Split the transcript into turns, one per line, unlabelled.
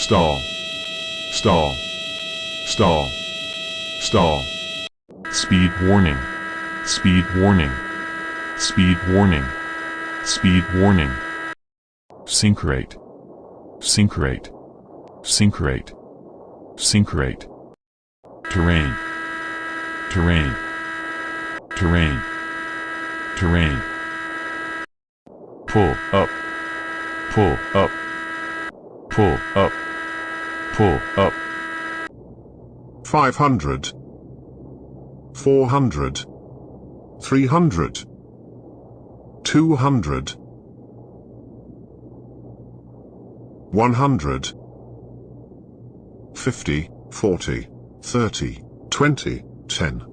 stall, stall, stall, stall. Speed warning, speed warning, speed warning, speed warning. Sink rate, sink rate, sink rate, sink rate. Terrain, terrain, terrain, terrain. Pull up, pull up, pull up, pull up.
500, 400, 300, 200, 100, 50, 40, 30, 20, 10.